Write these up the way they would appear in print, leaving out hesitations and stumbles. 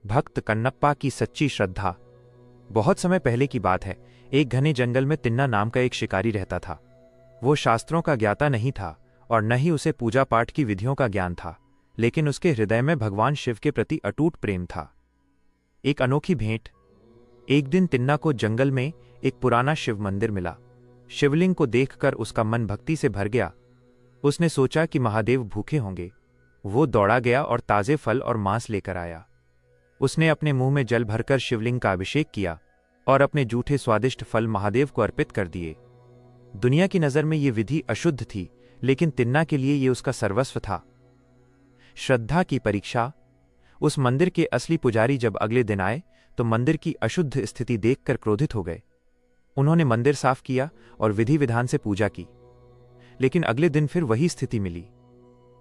भक्त कन्नप्पा की सच्ची श्रद्धा। बहुत समय पहले की बात है। एक घने जंगल में तिन्ना नाम का एक शिकारी रहता था। वो शास्त्रों का ज्ञाता नहीं था और न ही उसे पूजा पाठ की विधियों का ज्ञान था, लेकिन उसके हृदय में भगवान शिव के प्रति अटूट प्रेम था। एक अनोखी भेंट। एक दिन तिन्ना को जंगल में एक पुराना शिव मंदिर मिला। शिवलिंग को देखकर उसका मन भक्ति से भर गया। उसने सोचा कि महादेव भूखे होंगे। वो दौड़ा गया और ताजे फल और मांस लेकर आया। उसने अपने मुंह में जल भरकर शिवलिंग का अभिषेक किया और अपने जूठे स्वादिष्ट फल महादेव को अर्पित कर दिए। दुनिया की नज़र में ये विधि अशुद्ध थी, लेकिन तिन्ना के लिए ये उसका सर्वस्व था। श्रद्धा की परीक्षा। उस मंदिर के असली पुजारी जब अगले दिन आए तो मंदिर की अशुद्ध स्थिति देखकर क्रोधित हो गए। उन्होंने मंदिर साफ किया और विधि विधान से पूजा की, लेकिन अगले दिन फिर वही स्थिति मिली।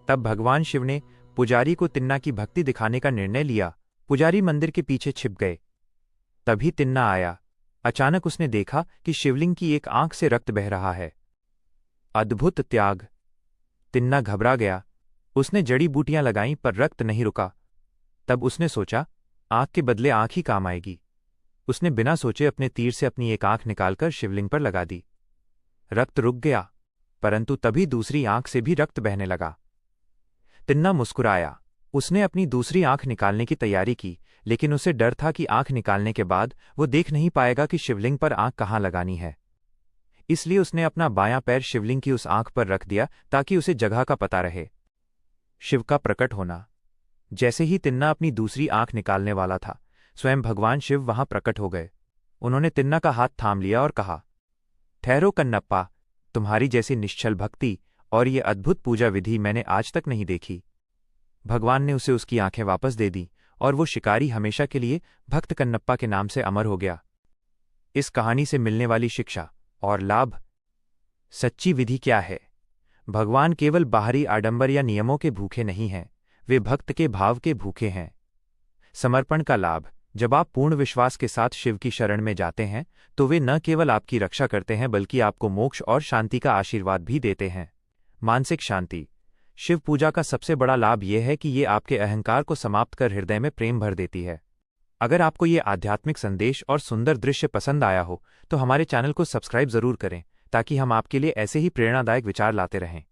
तब भगवान शिव ने पुजारी को तिन्ना की भक्ति दिखाने का निर्णय लिया। पुजारी मंदिर के पीछे छिप गए। तभी तिन्ना आया। अचानक उसने देखा कि शिवलिंग की एक आंख से रक्त बह रहा है। अद्भुत त्याग। तिन्ना घबरा गया। उसने जड़ी बूटियां लगाईं पर रक्त नहीं रुका। तब उसने सोचा, आंख के बदले आंख ही काम आएगी। उसने बिना सोचे अपने तीर से अपनी एक आंख निकालकर शिवलिंग पर लगा दी। रक्त रुक गया, परंतु तभी दूसरी आंख से भी रक्त बहने लगा। तिन्ना मुस्कुराया। उसने अपनी दूसरी आंख निकालने की तैयारी की, लेकिन उसे डर था कि आंख निकालने के बाद वो देख नहीं पाएगा कि शिवलिंग पर आंख कहाँ लगानी है। इसलिए उसने अपना बायां पैर शिवलिंग की उस आंख पर रख दिया ताकि उसे जगह का पता रहे। शिव का प्रकट होना। जैसे ही तिन्ना अपनी दूसरी आंख निकालने वाला था, स्वयं भगवान शिव वहां प्रकट हो गए। उन्होंने तिन्ना का हाथ थाम लिया और कहा, ठहरो कन्नप्पा, तुम्हारी जैसी निश्चल भक्ति और ये अद्भुत पूजा विधि मैंने आज तक नहीं देखी। भगवान ने उसे उसकी आंखें वापस दे दी और वो शिकारी हमेशा के लिए भक्त कन्नप्पा के नाम से अमर हो गया। इस कहानी से मिलने वाली शिक्षा और लाभ। सच्ची विधि क्या है? भगवान केवल बाहरी आडंबर या नियमों के भूखे नहीं हैं, वे भक्त के भाव के भूखे हैं। समर्पण का लाभ। जब आप पूर्ण विश्वास के साथ शिव की शरण में जाते हैं तो वे न केवल आपकी रक्षा करते हैं बल्कि आपको मोक्ष और शांति का आशीर्वाद भी देते हैं। मानसिक शांति। शिव पूजा का सबसे बड़ा लाभ यह है कि ये आपके अहंकार को समाप्त कर हृदय में प्रेम भर देती है। अगर आपको ये आध्यात्मिक संदेश और सुंदर दृश्य पसंद आया हो तो हमारे चैनल को सब्सक्राइब जरूर करें ताकि हम आपके लिए ऐसे ही प्रेरणादायक विचार लाते रहें।